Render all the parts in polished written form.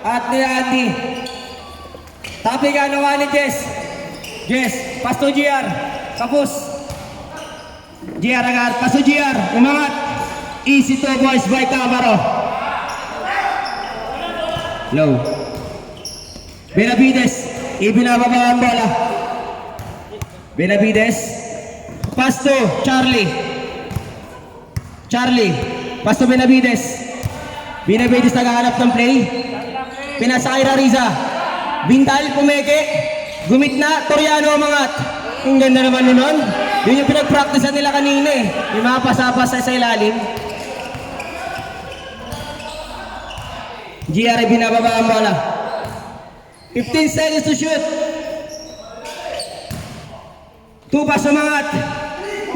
at ni Andy. Tapi ka nawa ni Jess. Jess, pasto GR. Kapus. GR agad, pasto GR. Umangat. Easy to boys by Camaro. Low. Benavides, ibinababa ang bola. Benavides. Pasto, Charlie. Charlie, pasto Benavides. Benavides naghahanap ng play. Pinasa kay Rariza. Bintal, pumeke. Gumit na, Toriano umangat. Ang ganda naman nun. Yun yung pinag-practicean nila kanina eh. Yung mga pasapasa sa ilalim. GR binababa ang bola. 15 seconds to shoot. Tupas umangat.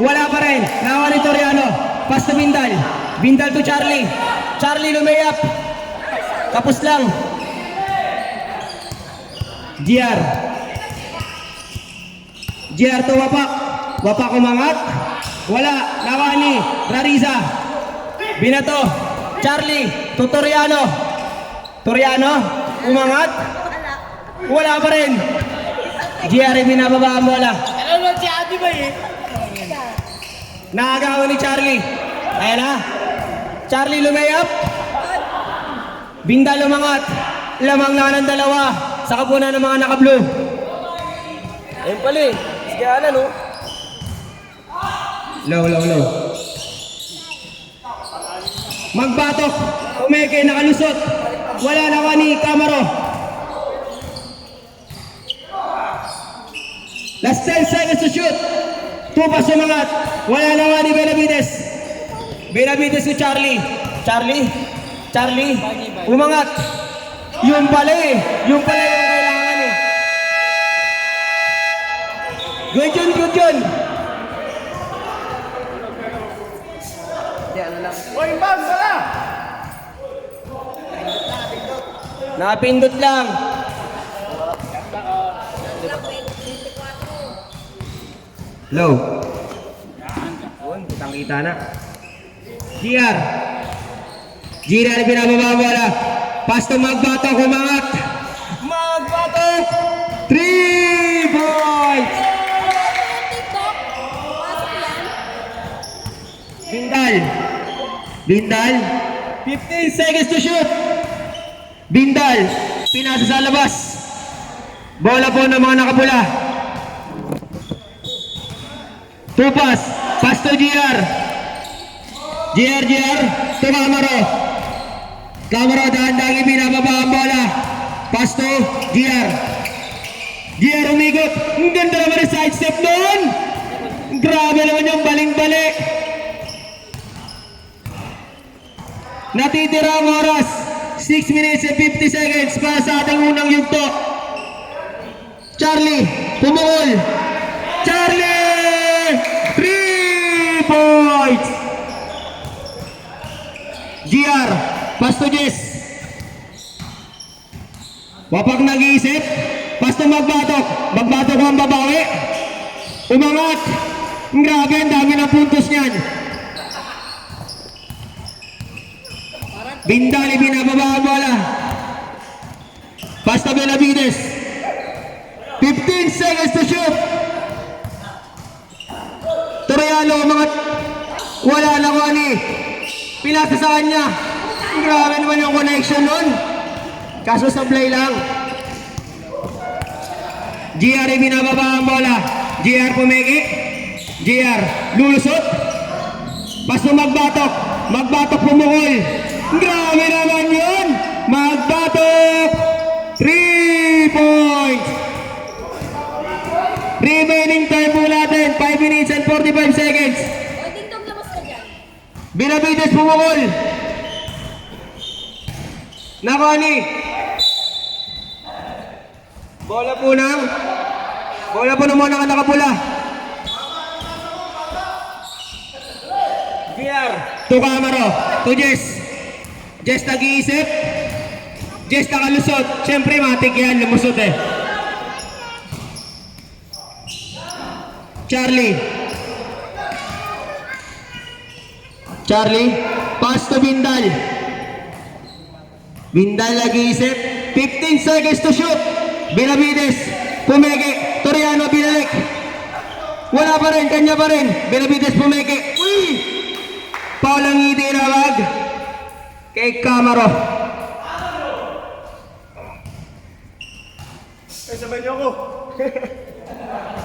Wala pa rin. Nawa ni Toriano. Pass to Bindal. Bindal to Charlie. Charlie lumayap. Tapos lang. GR. GR to Wapak. Wapak umangat. Wala. Nawa ni Rariza. Binato. Charlie to Toriano. Toriano umangat. Wala pa rin. GR binababa ang bola. Ano ba si Ate ba eh? Nakagawa ni Charlie. Ayan na. Charlie lumayap. Bindal umangat. Lamang na ng dalawa. Sa kapunan ng mga naka-blue. Ayun pala eh. Sige ala no. Low. Magbatok. Umeke nakalusot. Wala naman ni Camaro. Last 10 seconds to shoot. Tupas umangat. Wala naman ni Benavides. Benavides si Charlie. Charlie. Umangat. Yung pala eh. Yung pala yung kailangan eh. Good yun. Oy, bang, wala! Napindot lang. Low. Yun, kitang kita na. GR binababa ang bola. Pasto magbatok, umangat. Magbatok. 3 points. Bindal. 15 seconds to shoot. Bindal. Pinasa sa labas. Bola po ng mga nakapula. Tupas. Pasto GR. GR. To Camaro. Camaro dahan-dahan binababa ang bola. Pasto GR. GR umigot. Ang ganda naman yung side step doon. Grabe naman yung baling-balik. Natitira ang oras. 6 minutes and 50 seconds para sa ating unang yugto. Charlie, pumukol. Charlie! 3 points! GR, Pasto Jess. Wapak nag-iisip. Pasto magbatok. Magbatok ang babawi. Umangat. Grabe, ang dami ng puntos niyan. Bindali binababa ang bola. Pasto Benavides. 15 seconds to shoot. Toriano umangat. Wala na ko ani. Pinasa sa kanya. Grabe naman yung connection nun. Kaso sablay lang. GR binababa ang bola. GR pumegi. GR lulusot. Pasto magbatok. Magbatok pumukol. Grabe naman yun. Magbatok. 3 points. Remaining time po natin 5 minutes and 45 seconds. Benavides pumukol. Nakani. Bola po ng mga nakapula. GR to Camaro to Jess. Jess nag-iisip. Jess nakalusot. Siyempre matik yan, lumusot eh. Charlie, pass to Bindal. Bindal nag-iisip. 15 seconds to shoot. Benavides, pumeke. Toriano, binalik. Wala pa rin, kanya pa rin. Benavides, pumeke. Uy! Foul ang itinawag kay Camaro. Ay, sabay niyo ako.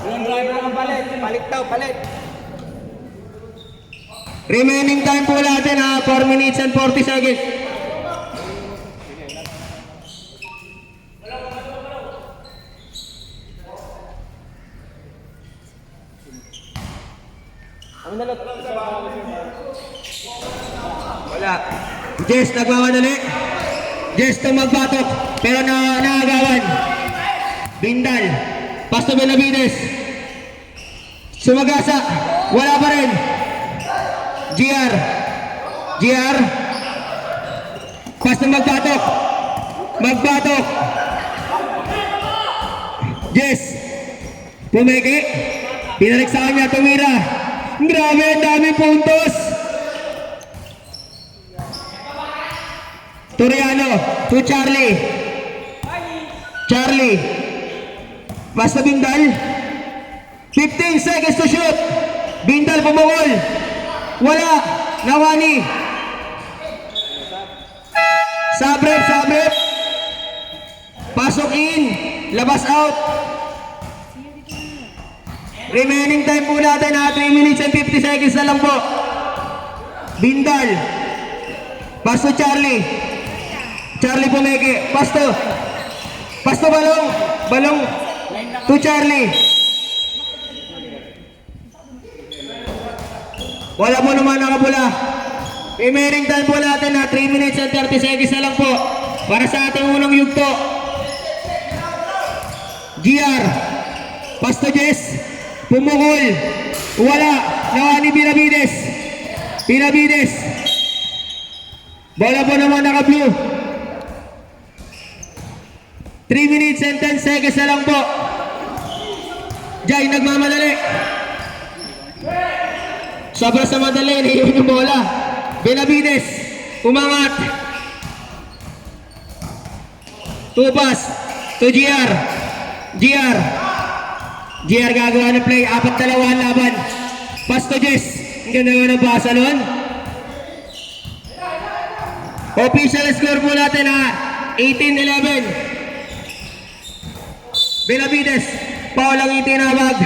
Yung driver ang palit. Palit daw, palit. Remaining time po natin ha, 4 minutes and 40 seconds. Wala. Jess nagmamadali. Jess na magbatok. Pero naagawan. Bindal. Pasto Benavides. Sumagasa. Wala pa rin. GR. GR. Pasto magbatok. Magbatok. Jess. Pumeke. Pinalik sa kanya. Tumira. Grabe, ang dami puntos. Toriano to Charlie. Charlie. Basta Bindal. 15 seconds to shoot. Bindal pumukol. Wala. Nawani. Sabrep, sabrep. Pasok in. Labas out. Remaining time po natin ha, 3 minutes and 50 seconds na lang po. Bindal. Pasto Charlie. Charlie pumeke. Pasto. Pasto balong. Balong to Charlie. Wala mo naman nakapula. Remaining time po natin ha, 3 minutes and 30 seconds na lang po. Para sa ating unang yugto. GR. Pasto Jess. Pumukol. Wala. Nawani Benavides. Benavides. Bola po naman naka-blue. 3 minutes and 10 seconds na lang po. Jai nagmamadali. Sobra sa madali. Naiyon yung bola. Benavides. Umangat. Tupas. To GR. GR. GR gagawa ng play, 4-2 ang laban. Pasto Jess, ang ganda nga ng basa nun. Official score po natin ha, 18-11. Benavides, foul ang itinawag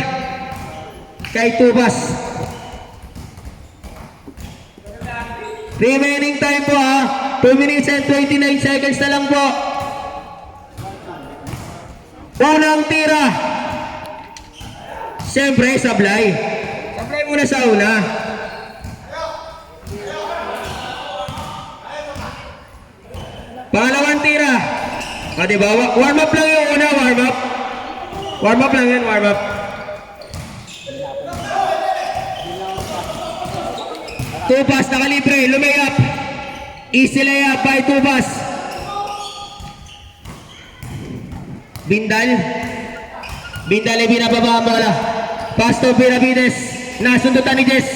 kay Tubas. Remaining time po ha, 2 minutes and 29 seconds na lang po. Unang tira. Siyempre, sablay. Sablay muna sa una. Pangalawang tira. Diba? Warm up lang yung una, warm up. Warm up lang yan, warm up. Tupas, nakalibre, lumayap. Easy layup by Tupas. Bindal. Bindal ay binababa ang bola. Pasto Benavides. Nasundutan ni Jess.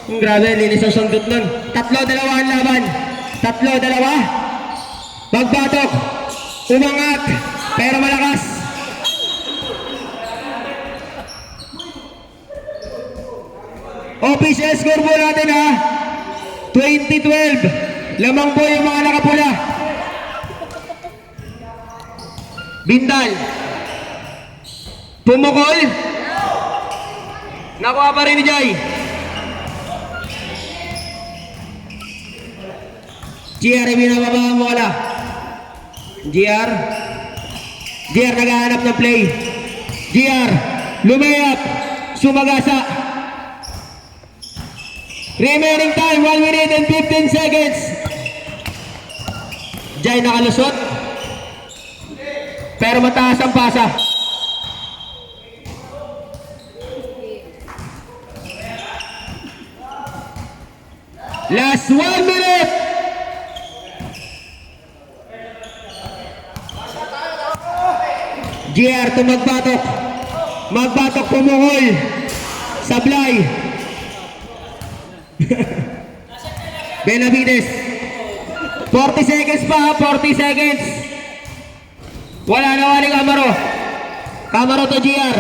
Grabe, linis ang sundot nun. 3-2 ang laban. 3-2. Magbatok. Umangat. Pero malakas. Official score po natin ha. 20-12. Lamang po yung mga nakapula. Bindal. Pumukol. Nakuha pa rin ni Jai. GR ay binababa ang bola. GR naghahanap ng play. GR lumayap. Sumagasa. Remaining time 1 minute and 15 seconds. Jai nakalusot. Pero mataas ang pasa. Last 1 minute. GR to magbatok. Magbatok, pumuhol. Sablay. Benavides. 40 seconds pa, 40 seconds. Wala nawa ni Camaro. Camaro to GR.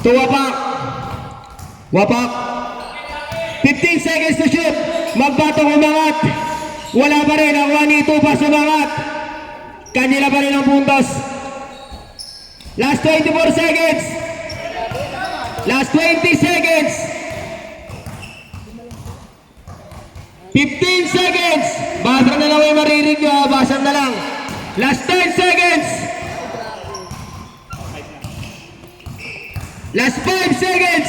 To Wapak. Wapak. 15 seconds to shoot. Magbatong umangat. Wala pa rin. Ang 1-2 pass umangat. Kanila pa rin ang puntos. Last 24 seconds. Last 20 seconds. 15 seconds. Basa na lang yung marinig nyo. Basa na lang. Last 10 seconds. Last 5 seconds.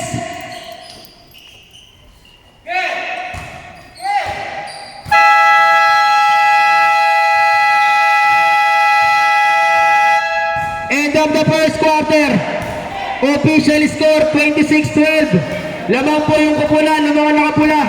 End of the first quarter. Official score 26-12. Lamang po yung kupula ng mga nakapula.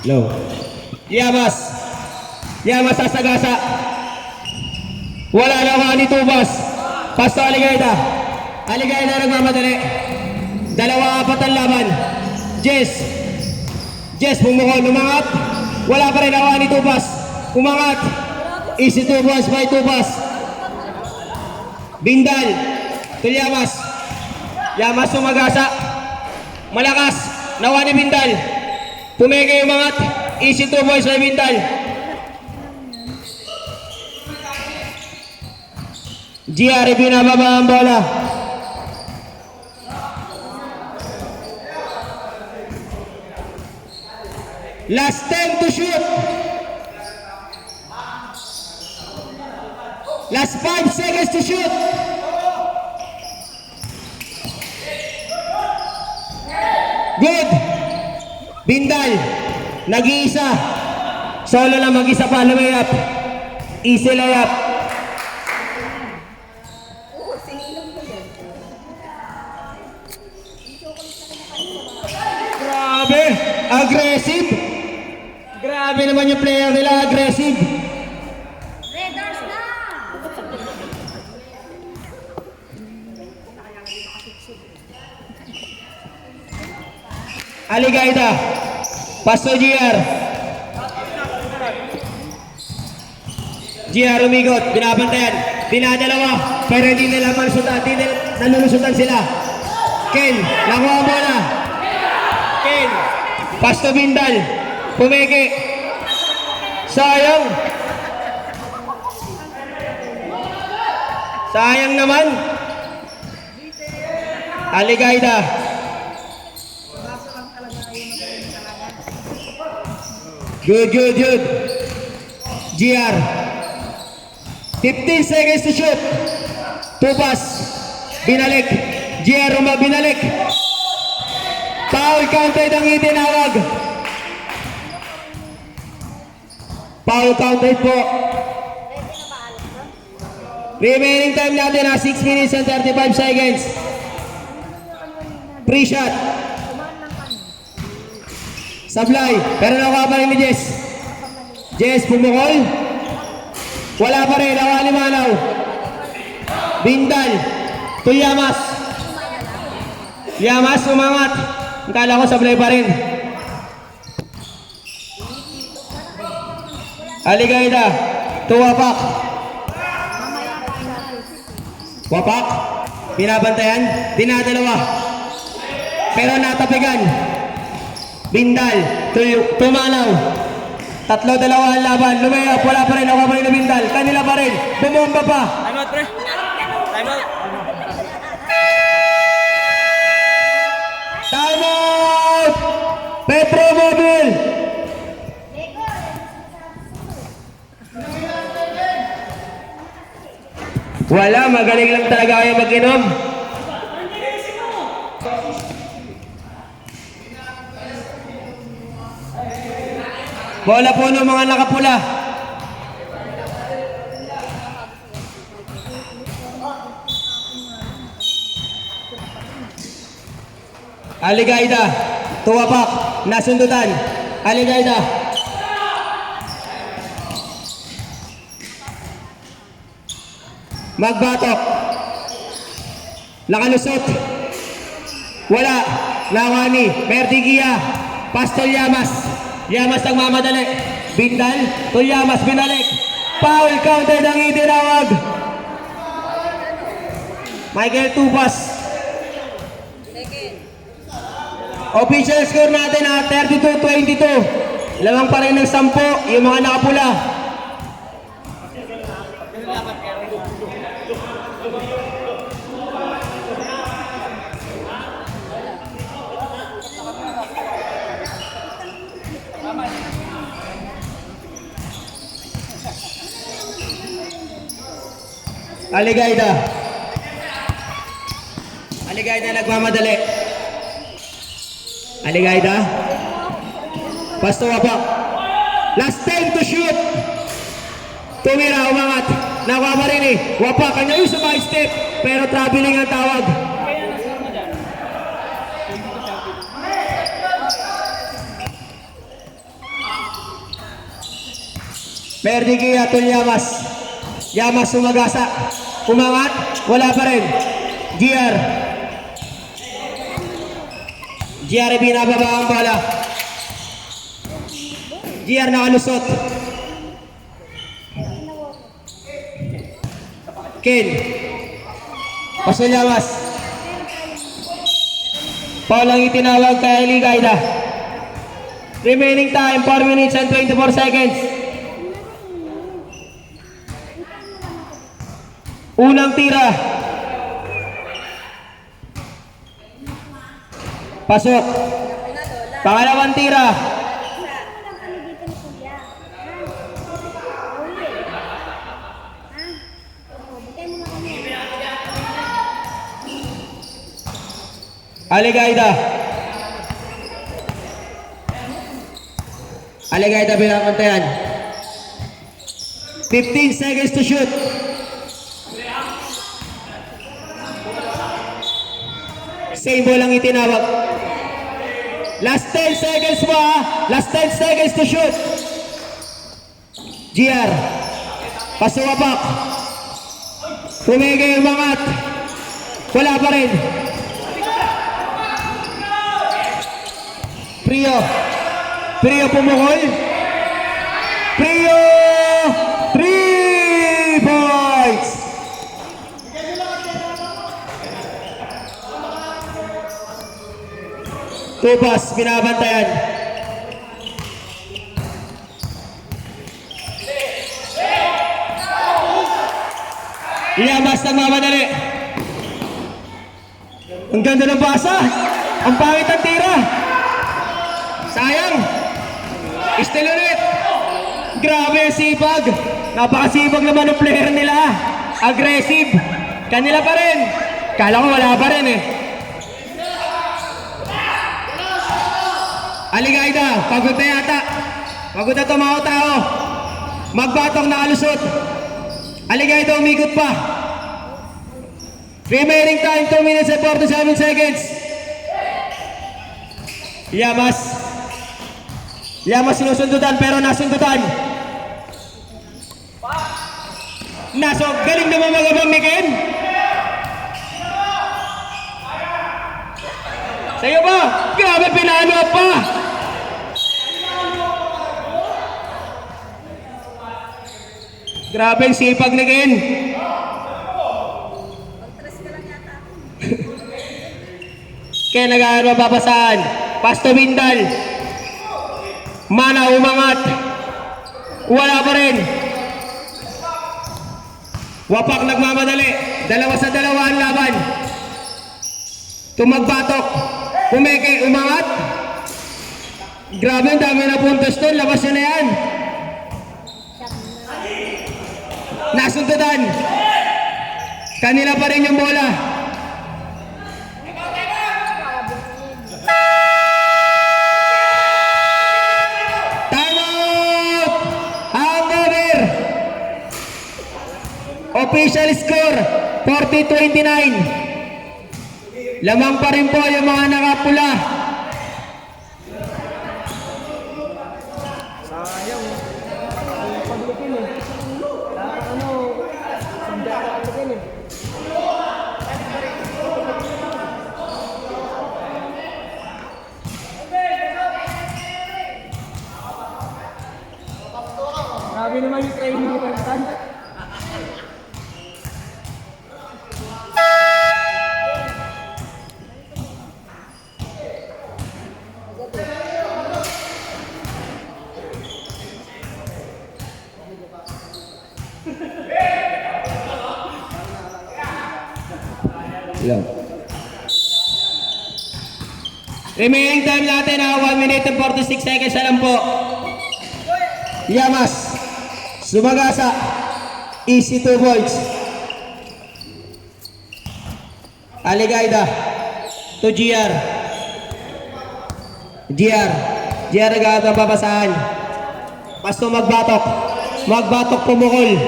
Low. Yamas. Yamas sasagasa. Wala na mga nitubas. Pasto Aligayda. Aligayda nagmamadali. 2-4 ang laban. Jess. Jess bumukol. Umangat. Wala pa rin ako nitubas. Umangat. Easy tubas. By tubas. Bindal. Tulyamas. Yamas sumagasa. Malakas. Nawa ni Bindal. Pumeke yung mga easy 2 points by Bindal. GR binababa ang bola. Last 10 to shoot. Last 5 seconds to shoot. Good. Bindal, nag-iisa. Solo lang mag-isa pa, layup. Easy layup. Grabe, aggressive. Grabe naman yung player nila, aggressive. Redars na! Aligayda. Pasto GR. GR umigot, binabantayan, dinadalawa, pero hindi nila malusutan, hindi nila nalulusutan sila. Ken, nakuha ang bola. Ken, Pasto Bindal, pumeke. Sayang. Sayang naman. Aligayda. Good. GR. 15 seconds to shoot. 2 pass. Binalik. GR binalik. Foul counted ang itinawag. Foul counted po. Remaining time natin na 6 minutes and 35 seconds. Free shot. Sablay, pero nakuha pa rin ni Jess. Jess, pumukol. Wala pa rin, nakuha ni Manaw. Bindal, to Yamas. Yamas, umangat. Kala ko sablay pa rin. Aligayda, to Wapak. Wapak. Binabantayan. Dinadalawa. Pero natapigan. Bindal. Tumanaw. 3-2 ang laban. Lumayap. Wala pa rin. Nakuha pa rin na Bindal. Kanila pa rin. Bumomba pa. Time out, pre. Time out. Time out! Petro Mobile! Wala, magaling lang talaga kayo mag-inom. Bola po ng mga nakapula. Aligaida, tuwapak, nasundutan. Aligaida. Magbatok. Nakalusot. Wala. Nawani. Merdigia. Pastor Llamas. Llamas nagmamadali. Bindal. Tulyamas binalik. Foul counted ang itinawag. Michael Tupas. Official score natin 32-22. Lamang pa rin ng 10 yung mga nakapula. Aligaida. Aligaida nagmamadali. Aligaida. Pasto wapak. Last time to shoot. Tumira, umangat. Nakuha pa rin eh. Wapak. Kanya yung sa my step. Pero traveling ang tawag. Merdigia Tulyamas. Llamas sumagasa. Umangat. Wala pa rin. GR. GR binababa ang bola. GR nakalusot. Ken. Paso Llamas. Paul ang itinawag kay Aligaida. Remaining time 4 minutes and 24 seconds. Unang tira. Pasok. Pangalawang tira. Aligaida. Aligaida binakantayan. 15 seconds to shoot. Same ball ang itinawag. Last 10 seconds mo ha. Last 10 seconds to shoot. GR. Pasuwapak. Tumigay umangat. Wala pa rin. Prio. Prio pumukol. Prio. 3 points. Tupas, binabantayan. Llamas nagmamadali. Ang ganda ng basa. Ang pangit ang tira. Sayang. Still ulit. Grabe ang sipag. Napakasipag naman ng player nila. Aggressive. Kanila pa rin. Kala ko wala pa rin eh. Aligaida, pagod na yata. Pagod na ito mga tao. Magbatong nakalusot. Aligaida umikot pa. Remaining time 2 minutes and 47 seconds. Llamas. Llamas sinusundutan pero nasundutan. Nasog, galing naman magabang ni Ken. Sa'yo ba? Grabe pinalo pa. Grabe ang sipag ni Ken. Kaya nag-aaral mababasaan. Pasto Bindal. Mana umangat. Wala pa rin. Wapak nagmamadali. 2-2 ang laban. Tumagbatok. Pumeke, umangat. Grabe, ang dami na puntos doon. Labas nyo na yan. Nasuntutan. Kanila pa rin yung bola. Time out! Hangover! Official score, 40-29. Lamang pa rin po yung mga nakapula. Grabe naman yung training ni Pantan. Remaining time natin 1 minute and 46 seconds na lang po. Yamas. Sumagasa. Easy 2 points. Aligaida. To GR. GR agad ang babasahan. Pasto magbatok. Magbatok pumukol.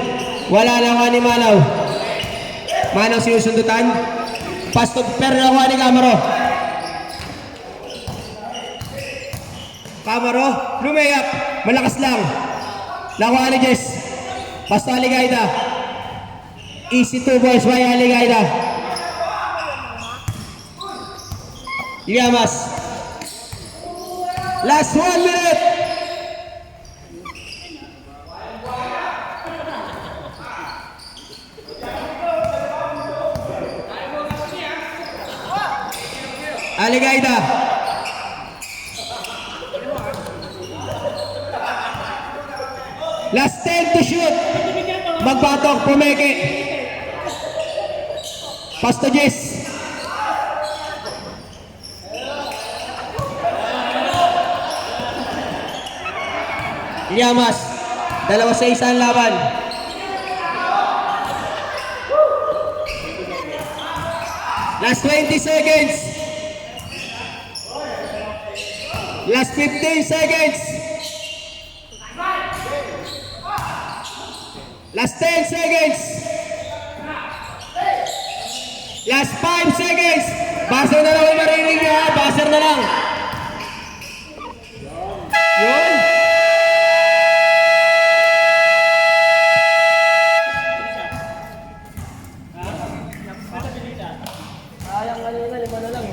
Wala lang ni Manaw. Manaw sinusundutan. Pasto pero nakuha ni Camaro. Camaro, lumayap. Malakas lang. Nakuha ni Jess. Pasto Aligaida. Easy 2 boys by Aligaida. Yamas. Last 1 minute. Aligaida. Last 10 to shoot. Magbatok, pumeke. Pasto Jess. Yamas. 2-1 ang laban. Last 20 seconds. Last 15 seconds. Last 10 seconds. Last 5 seconds. Buzzer na lang yung marinig nyo ha. Buzzer na lang. Yun. Sayang kanina, 5 na lang.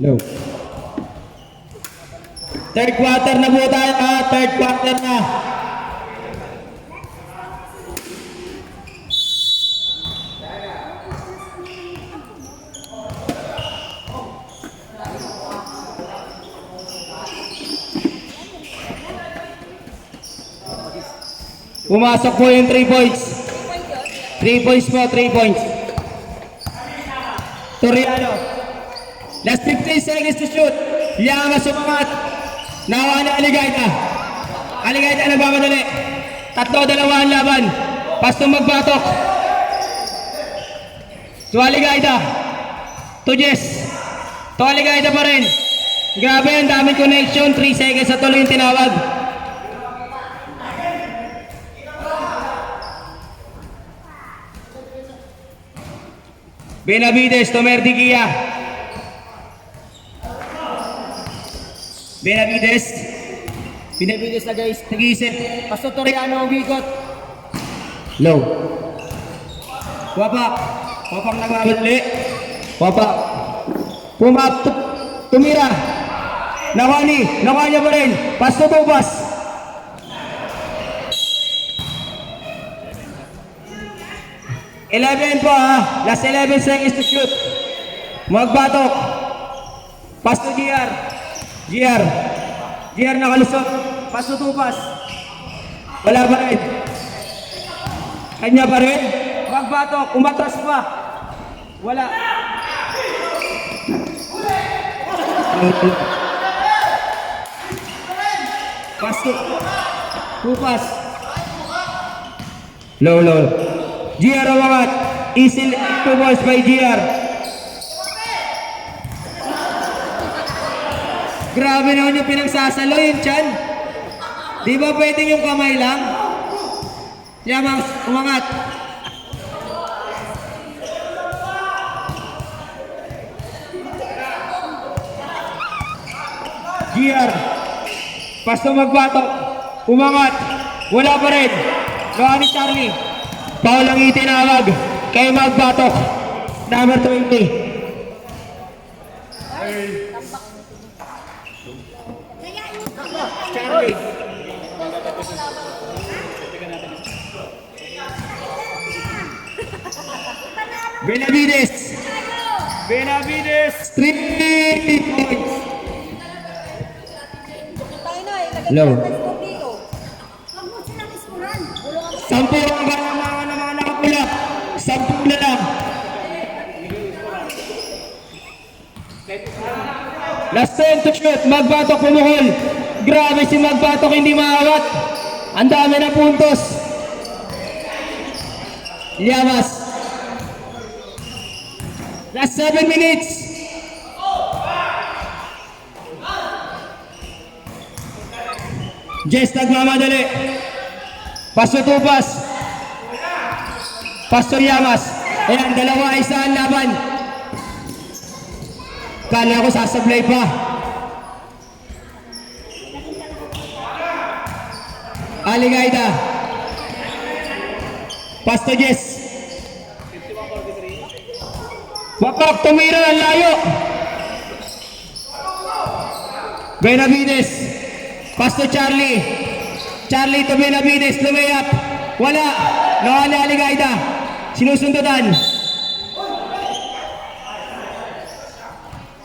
Low. Third quarter na po tayo. Third quarter na. Pumasok po yung 3 points. 3 points po, 3 points. Toriano. Last 15 seconds to shoot. Yamas umangat. Nawa na Aligaida. Aligaida nagmamadali. 3-2 ang laban. Pasto magbatok. To Aligaida. To Jess. To Aligaida pa rin. Grabe, ang daming connection. 3 seconds na tuloy yung tinawag. Benavides to Merdigia. Benavides na guys, nag-iisip. Pasto Toriano ang bigot. Low. Wapak. Wapak nagmamadali. Wapak. Pumap. Tumira. Nakuha niya pa rin. Pass to pass. Eleven po ha. Last 11 seconds to shoot. Magbatok. Pass to GR. GR nakalusot. Pass to pass. Wala pa rin. Kanya pa rin. Magbatok. Umatras pa. Wala. Pass to pass. Low. GR umangat. Easy 2 balls by GR. Grabe naman yung pinagsasalo yung tiyan. Di ba pwedeng yung kamay lang? Yamas, umangat. GR. Pasto magbatok. Umangat. Wala pa rin. Gawa ni Charlie. Paul ang itinawag. Kay magbatok. Number 20. Charlie. Benavides. 3 points. Low. Sampu ang kalamangan ng mga nakapula. 10 na lang. Last 10 to shoot. Magbatok pumuhol. Grabe si Magbatok, hindi maawat. Ang dami na puntos. Llamas. Last 7 minutes. Jess nagmamadali. Paso tupas. Pastor Llamas. Ayan, 2-1 ang laban. Kala ko sasablay pa. Aligaida. Pastor Jess. Wapak, tumira ang layo. Benavides. Pastor Charlie. Charlie to Benavides. Lumayap. Wala. Nawala Aligaida. Sinusundutan.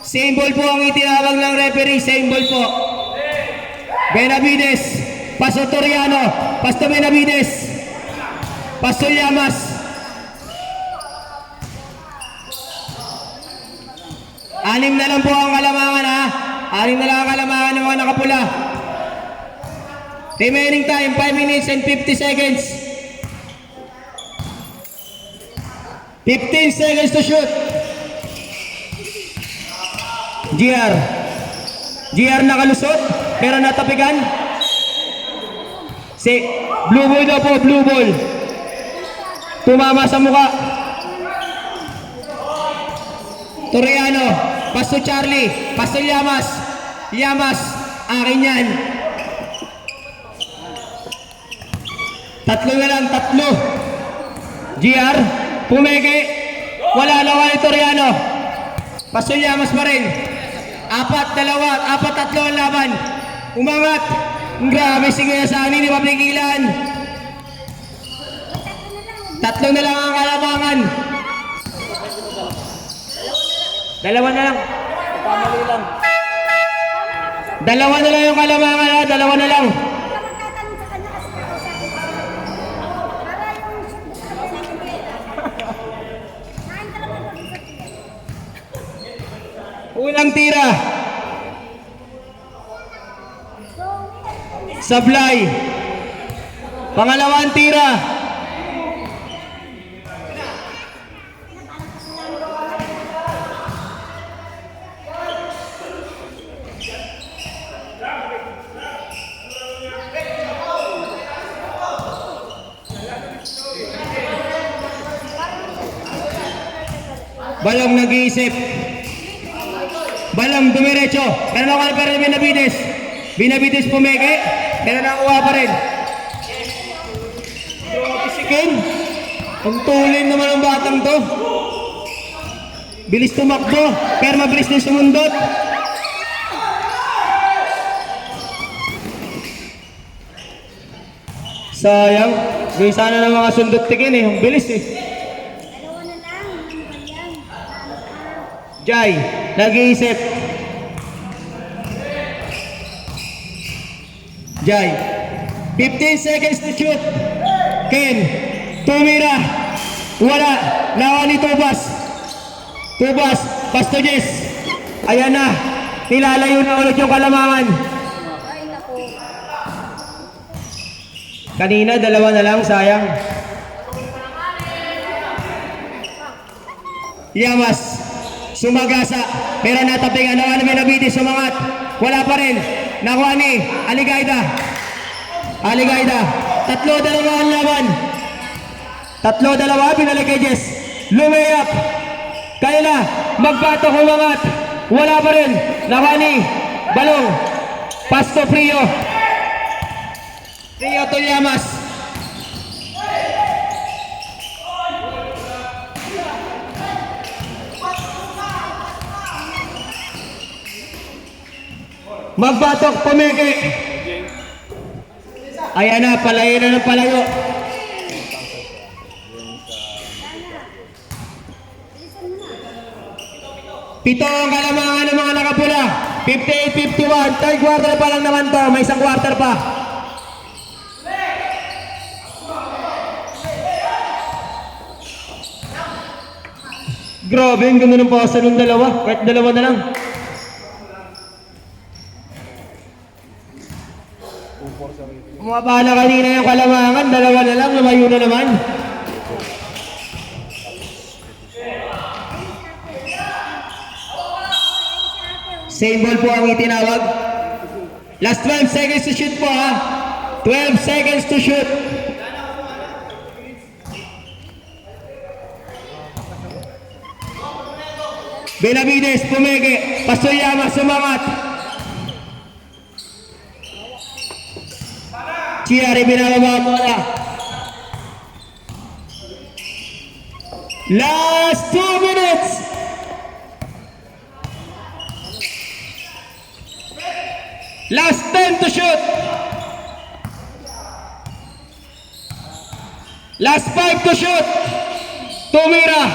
Same ball po ang itinawag ng referee. Same ball po. Benavides. Pastor Toriano. Pastor Benavides. Pastor Llamas. 6 na lang po ang kalamangan ha. 6 na lang ang kalamangan ng mga nakapula. Remaining time 5 minutes and 50 seconds. 15 seconds to shoot. GR nakalusot pero natapigan. Si blue ball daw po, blue ball. Tumama sa muka. Toriano, Pastor Charlie, Pastor Llamas. Llamas, akin yan. 3 na lang, 3. GR, pumeke. Wala naman ni Toriano. Pastor Llamas pa rin. 4-2, 4-3 ang laban. Umangat. Grabe, sige sa anin, di mapigilan. 3 na lang ang kalamangan. 2 na lang. Pamali lang. 2 na lang yung kalamangan ha, 2 na lang. Unang tira. Sablay. Pangalawang tira. Balong nag-iisip. Balong dumiretso. Pero nakuha pa rin Benavides. Benavides pumeke. Pero nakuha pa rin. Pisikin. Ang tulin naman ang batang to. Bilis tumakbo, pero mabilis din sumundot. Sayang, may sana ng mga sundot tikin eh, ang bilis eh. Dalawa na lang. Ano ba yan? Jai, nag-iisip. Jai, 15 seconds to shoot. Ken, tumira. Wala, nawa ni Tubas. Tubas, Pastojes. Ayan na, nilalayo na ulit yung kalamangan. Ay, naku. Kanina, dalawa na lang, sayang. Yamas, sumagasa, pero natapingan naman ng Benavides, sumangat. Wala pa rin. Nakuha ni Aligaida. Aligaida, 3-2 ang laban. 3-2, pinalik kay Jess. Lumayap. Kaya magpato kumangat. Wala pa rin. Nakuha ni Balong. Pasto Frio. Frio to Yamas. Magpatok, pumiki. Ayan na, palayo na ng palayo. Pito ang kalamangan ng mga nakapula. 58-51. Third quarter pa lang naman to. May isang quarter pa. Grabe, ang ganda ng pasa ng dalawa. Kahit dalawa na lang. Umabala kanina yung kalamangan, dalawa na lang, lumayo na naman. Same ball po ang itinawag. Last 12 seconds to shoot po ha. 12 seconds to shoot. Benavides, pumeke. Pastoyama, sumangat. Chiari, binababa mo na. Last 2 minutes. Last 10 to shoot. Last 5 to shoot. Tumira.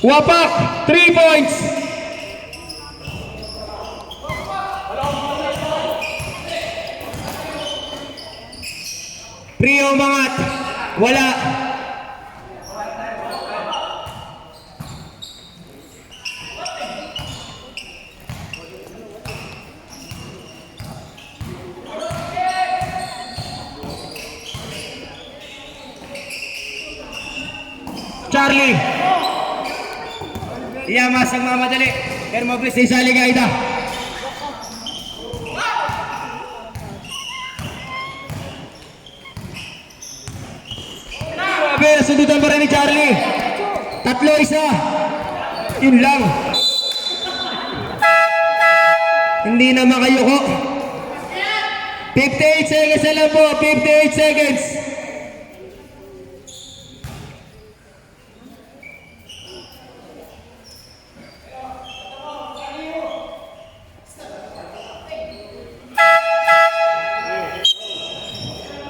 Wapak. 3 points. Prio umangat. Wala. Charlie. Yamas ang mamadali. Pero mabilis din sa Aligaida. Grabe, sundutan pa rin ni Charlie. 3-1. Yun lang. Hindi na makayuko. 58 seconds na lang po. 58 seconds.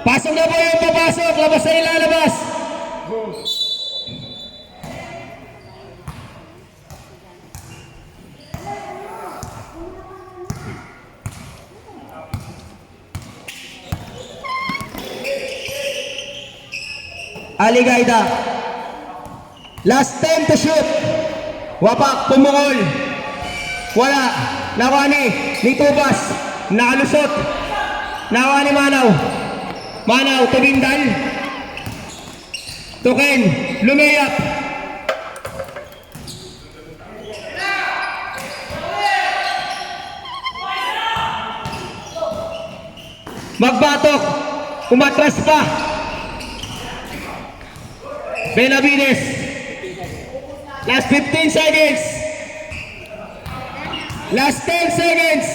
Pasok na po yung papasok. Labas na ilalabas. Aligaida. Last 10 to shoot. Wapak, pumukol. Wala. Nakuha ni Tubas. Nakalusot. Nakuha ni Manaw. Manaw, Tubindal. Tuken, lumayap. Magbatok. Umatras pa. Benavides. Last 15 seconds. Last 10 seconds.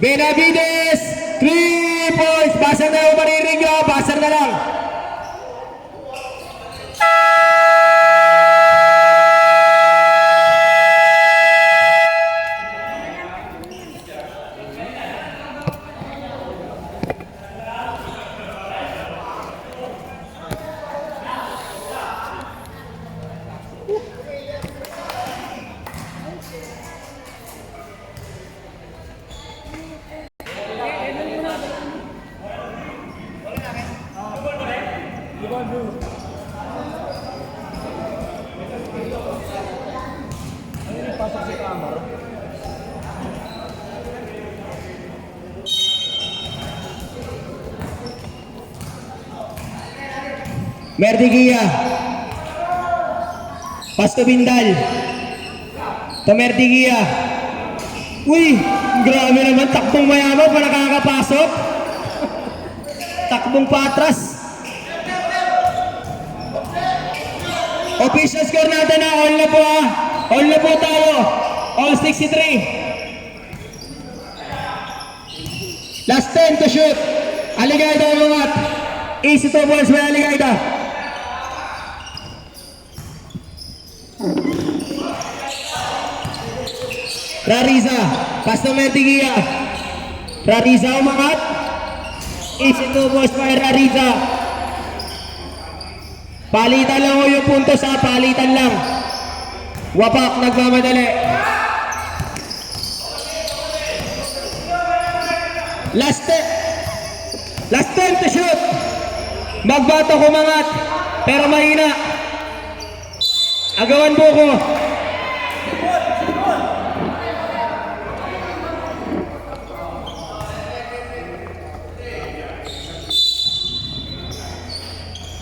Benavides. 3 points. Basar na yung mariring nyo. Basar na lang. Merdigia. Pasto Bindal. To Merdigia. Uy, grabe naman. Takbong mayaman pa nakakapasok. Takbong patras. Official score natin na. All na po ah. All na po tayo. All 63. Last 10 to shoot. Aligaida umangat. Easy to balls by Aligaida. Rariza. Pasto Mertigia. Rariza umangat. Easy to balls by Rariza. Palitan lang o yung puntos ha. Palitan lang. Wapak nagmamadali. Last 10 to shoot. Magbato kumangat. Pero mahina. Agawan buko.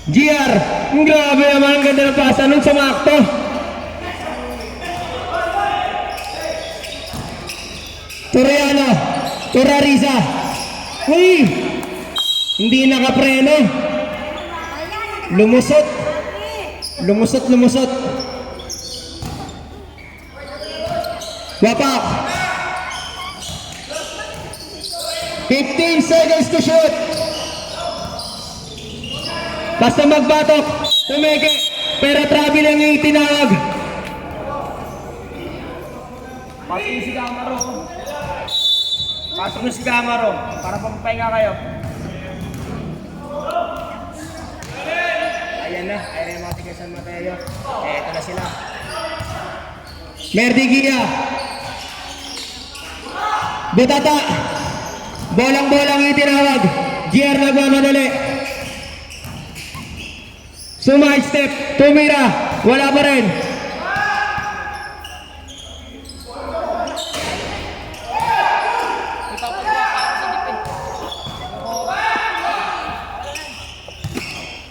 GR. Grabe naman. Ang ganda ng pasa nung sumakto. Toriano. Torariza. Uy! Hindi nakapreno. Lumusot. Lumusot. Wapak. 15 seconds to shoot. Basta magbatok. Tumeke. Pero travel lang yung itinawag. Pasok si Camaro. Pasok si Camaro. Para pampahinga kayo. Ayan na. Ayan yung mga tigas San Mateo. Eto na sila. Merdigia. Butata. Bolang-bolang yung tinawag. GR nagmamadali. Sumide step. Tumira. Wala pa rin.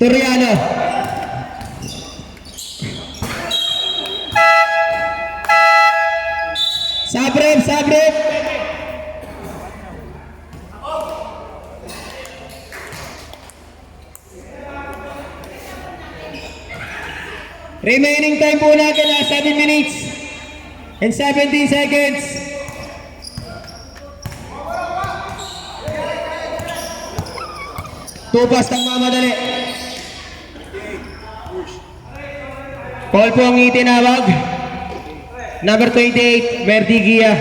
Toriano. Sabrep. Remaining time po natin na 7 minutes and 17 seconds. Tupas ng mamadali. Paul po ang itinawag. Number 28, Verdigia.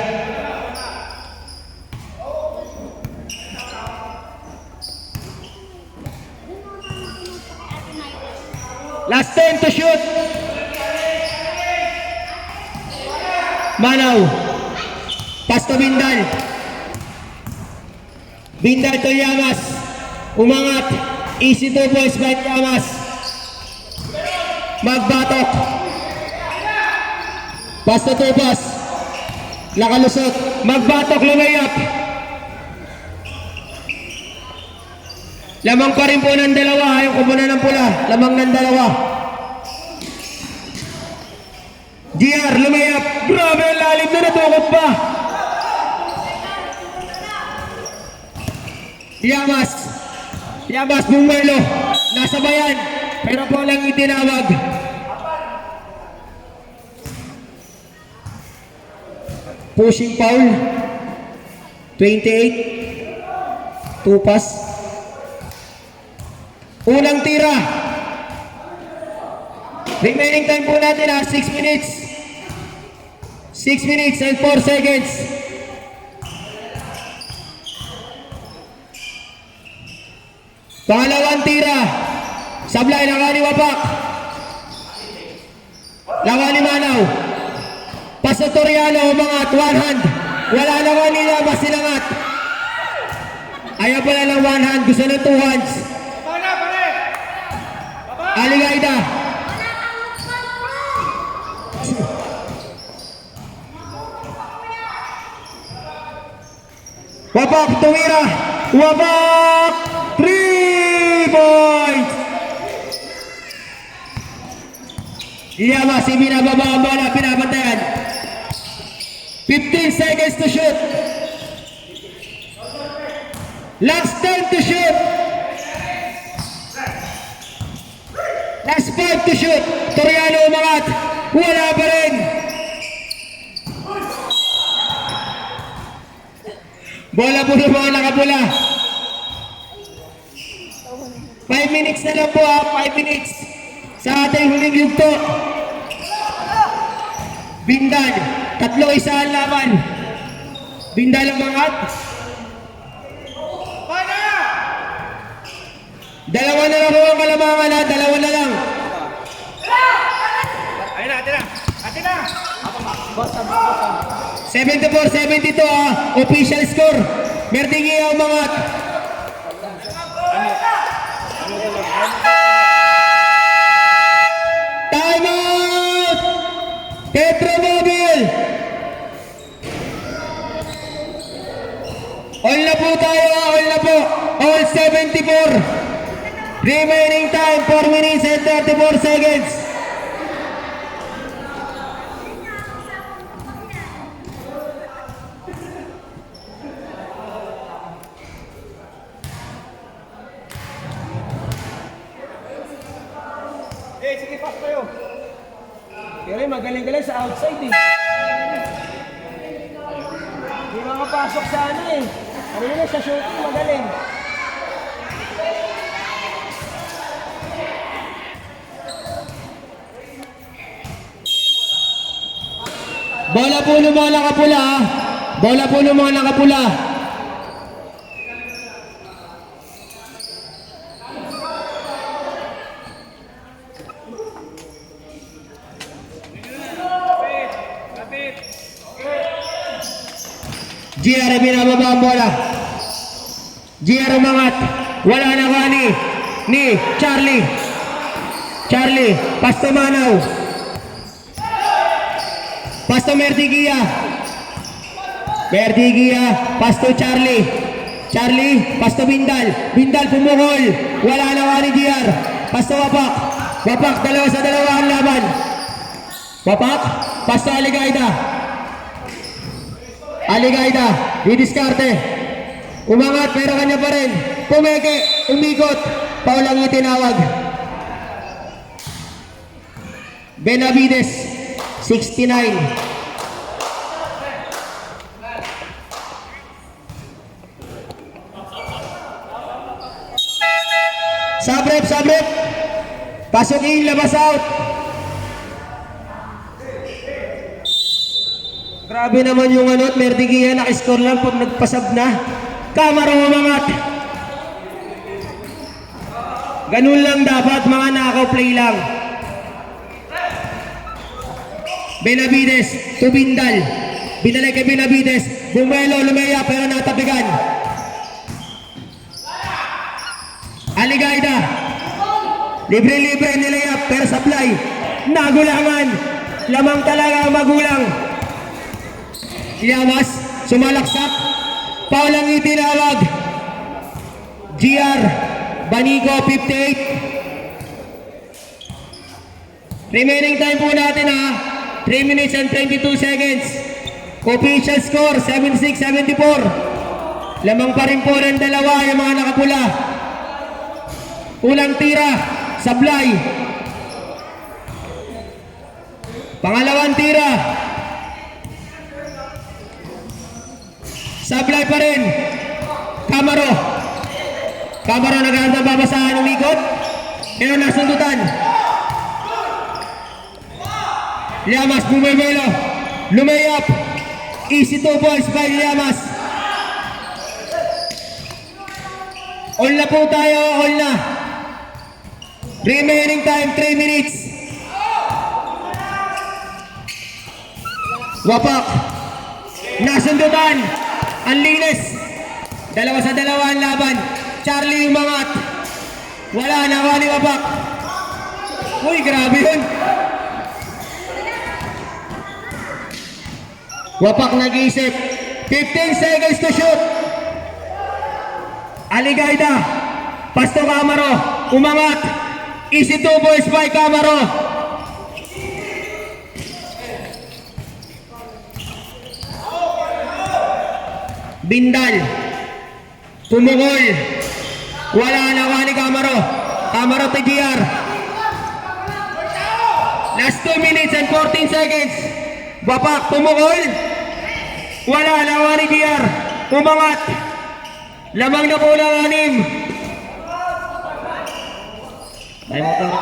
Last 10 to shoot. Manaw. Pasto Bindal. Bindal to Yamas. Umangat. Easy to boys by Yamas. Magbatok. Pasto tupas. Nakalusot. Magbatok, lumayap. Lamang pa rin po ng dalawa. Ayaw ko muna ng pula. Lamang ng dalawa. GR, lumayap. Grabe ang lalim na natukot pa. Yamas, Bumelo. Nasa bayan. Pero po lang itinawag. Pushing foul. 28. Tupas. Unang tira. Remaining time po natin 6 minutes. 6 minutes and 4 seconds. Pangalawang tira. Sablay, nakani Wapak. Nakani Manaw. Pasatoriano, umangat, one hand. Wala naman nila, masilangat. Ayaw pala ng one hand, gusto ng two hands. Aligaida. Wapak, tumira. Wapak, 3 points. Iyama, si binababa ang bola, pinabantayan. 15 seconds to shoot. Last 10 to shoot. Last 5 to shoot. Toriano umangat. Wala pa rin. Bola po ng mga nakapula. 5 minutes na lang po ha. 5 minutes. Sa ating huling yugto. Bindal. 3-1 ang laban. Bindal ang mangat. Dalawa na lang po ang kalamangan ha. Dalawa na lang. Ayun na, atin na. Atin na. 74-72 ha. Official score. Mertingi ang mangat. Time out! Tetramobil! All na po tayo, all na po. All 74. Remaining time, 4 minutes and 34 seconds. Sige, pass kayo. Pero magaling-galing sa outside eh. Hindi makapasok sa ano eh. Ano yun sa shooting, magaling. Bola po ng mga nakapula ha. Bola po ng mga nakapula. GR binababa ang bola. GR umangat. Wala na kani ni Charlie. Charlie, Pasto Manaw. Pasto Mertigia. Mertigia, Pasto Charlie. Charlie, Pasto Bindal. Bindal pumuhol. Wala na kani GR. Pasto Wapak. Wapak, 2-2 ang laban. Wapak, Pasto Aligaida. Aligaida, didiskarte. Umangat, pero kanya pa rin. Pumeke, umikot. Paulang itinawag. Benavides, 69. Sabrep, sabrep. Pasok in, labas out. Grabe naman yung ano, Mertigia, nakiscore lang pag nagpasab na. Kamara umangat. Ganun lang dapat, mga knockout play lang. Benavides to Bindal. Binalik kay Benavides. Bumelo, lumeya, pero natabigan. Aligaida. Libre-libre nilayap, pero supply. Nagulangan. Lamang talaga ang magulang. Yamas, sumalaksak. Paulang itinawag. GR, Banico, 58. Remaining time po natin ha. 3 minutes and 22 seconds. Official score, 76-74. Lamang pa rin po ng dalawa yung mga nakapula. Ulang tira, sablay. Pangalawang tira. Sablay pa rin. Kamaro. Kamaro naganda babasahan ng ikot. Pero nasundutan. Llamas bumibelo. Lumayap. Easy 2 points by Llamas. All na po tayo. All na. Remaining time 3 minutes. Wapak. Nasundutan. Ang linis. 2-2 ang laban. Charlie umangat. Wala na wali Wapak. Uy, grabe yun. Wapak nag-iisip. 15 seconds to shoot. Aligaida. Pasto Camaro. Umangat. Easy 2 boys by Camaro. Bindal. Pumukol. Wala nawa ni Camaro. Camaro to GR. Last 2 minutes and 14 seconds. Bapak, pumukol. Wala nawa ni GR. Umangat. Lamang na po ng 6. May motor.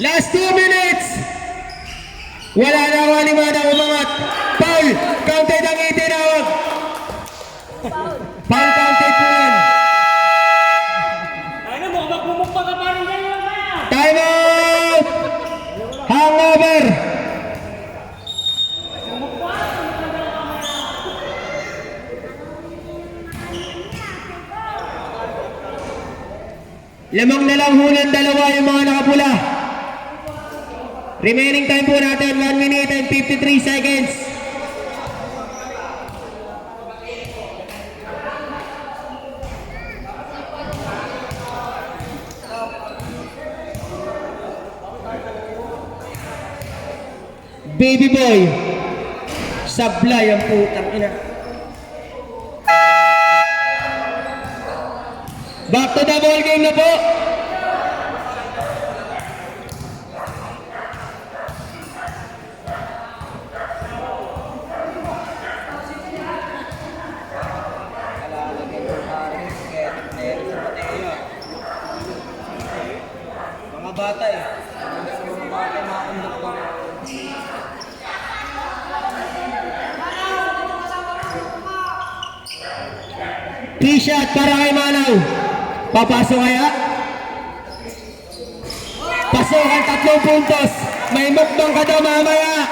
Last 2 minutes. Wala nawa ni Manang umangat. Foul. Counted ang itinawag. Foul counted po yan. Time out! Hangover! Lamang na lang hulang dalawa yung mga nakapula. Remaining time po natin 1 minute and 53 seconds. Baby boy, sablay ang putang ina. Back to the ball game na po. Mga bata eh. Mga bata, mga konduktor. T-shot para kay Manaw. Papasok kaya? Pasok ang 3 puntos. May mukbang ka daw mamaya.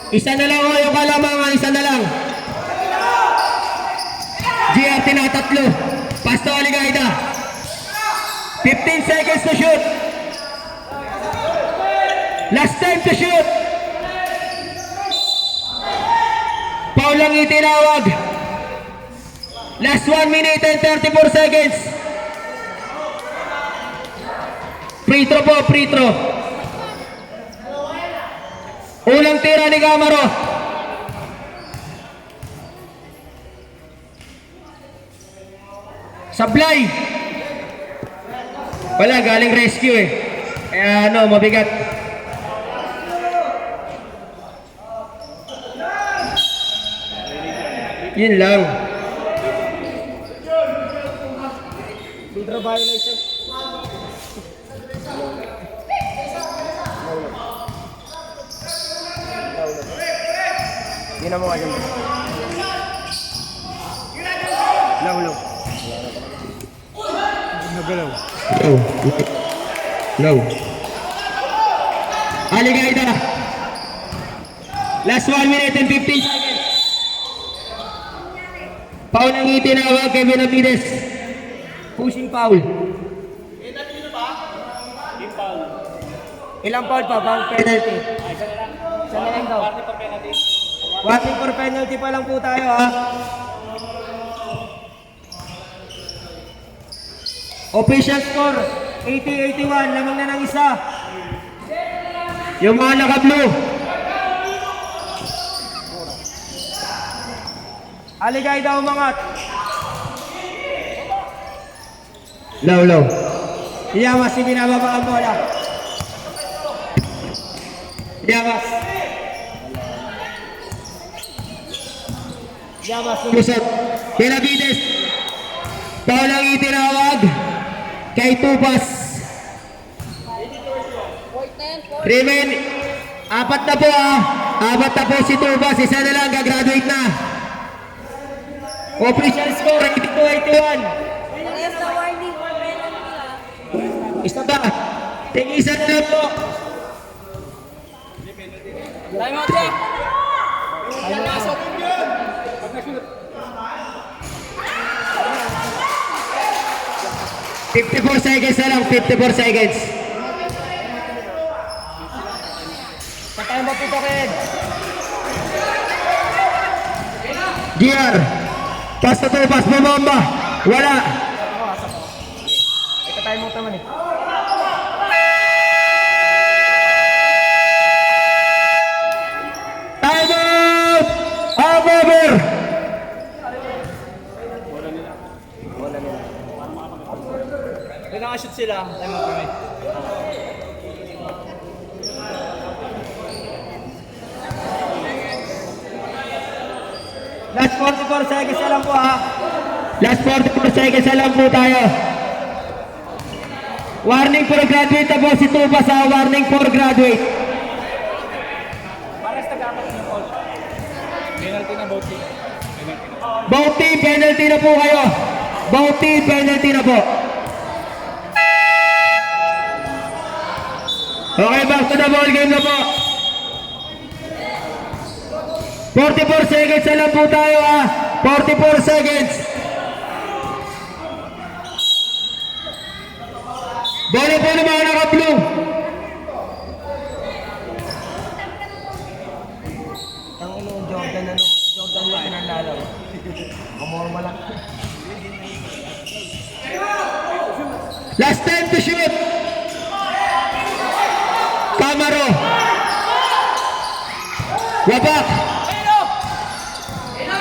Isa na lang o yung kalamangan. Isa na lang. GR tinatatlo. Pasto Aligaida. 15 seconds to shoot. Last time to shoot. Foul ang itinawag. Last 1 minute and 34 seconds. Free throw po, free throw. Unang tira ni Camaro. Sablay. Wala, galing rescue eh. Kaya ano, mabigat. Yun lang. Hydro violation. Hindi na mo kaya mo. Low. Nagalaw. Low. Aligaida. Last 1 minute and 15 seconds. Foul ang itinawag kay Benavides. Pushing foul. Ilang foul pa? Bang penalty? Isa na lang daw. Warning for penalty pa lang po tayo ha. Official score 80-81, lamang na ng isa. Yung mga naka-blue. Aligaida umangat. Low. Iyamas, hindi nababa ang bola. Iyamas. Pusot. Benavides. Foul ang itinawag kay Tupas. Remain. 4 na po ah. 4 na po si Tupas. Isa na lang, gagraduate na. Official score 82-81. Isa ba? Tig-isa na lang po. Time out check. 54 seconds na lang, 54 seconds. Patay mo pito Ken. GR. Pass na to, pass mo bomba. Wala. Ito tayo mo naman eh. makashoot sila, tayo mag-pray. Last 44 seconds na lang po ha. Last 44 seconds na lang po tayo. Warning for graduate na po si Tuba sa warning for graduate. Pares nag-apat ng ball. Penalty na both team. Both team, penalty na po kayo. Both team, penalty na po. Okay, back to the ball game na po. 44 seconds na lang po tayo ha. 44 seconds. Bola po ng mga naka-blue. Ang Jordan lang pinanalo. Amorma lang. Last time to shoot. Camaro. Wabak.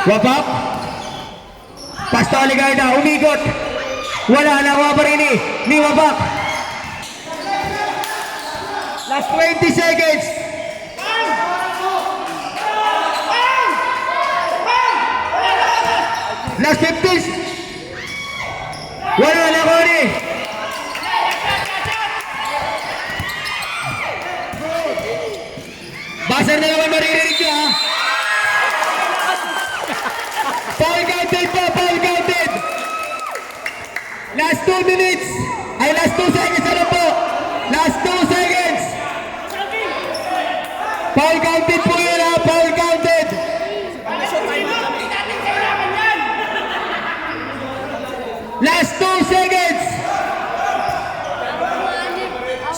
Wabak. Pasto Aligarda, umigot. Wala na Wabarini. Ni Wabak. Last 20 seconds. Last 15. Wala na Cody. Basar na naman maririnig nyo ha. Foul counted po, foul counted. Last 2 minutes. Ay, last 2 seconds na lang po. Last 2 seconds. Foul counted po yun ha, foul counted. Last 2 seconds.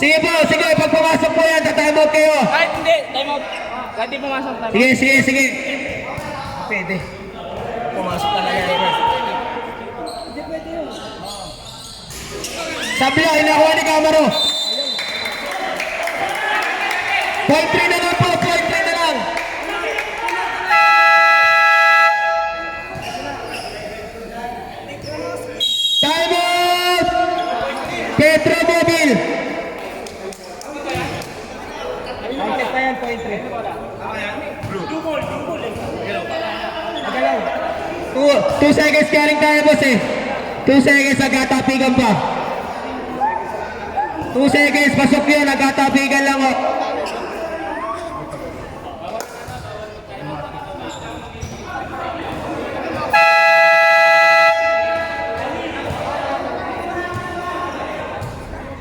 Sige po, sige, pag pumasok po yan, tatime out kayo. Kahit hindi, time out. Kahit di pumasok tayo. Sige, sige, sige. Pwede. Pumasok talaga yan. Sabi na, inakuha ni Camaro. Point 3 na lang po, point 3 na lang. Time out! Petro Mobile. Point pa yan, point 3. Two seconds carrying tayo boss eh. 2 seconds, nagkatapigan pa. 2 seconds, pasok yun, nagkatapigan lang o.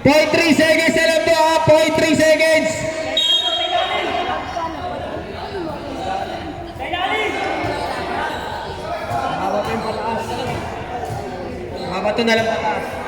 Point 3 seconds na lang po ha, point 3 seconds. Mababa to na lang pataas.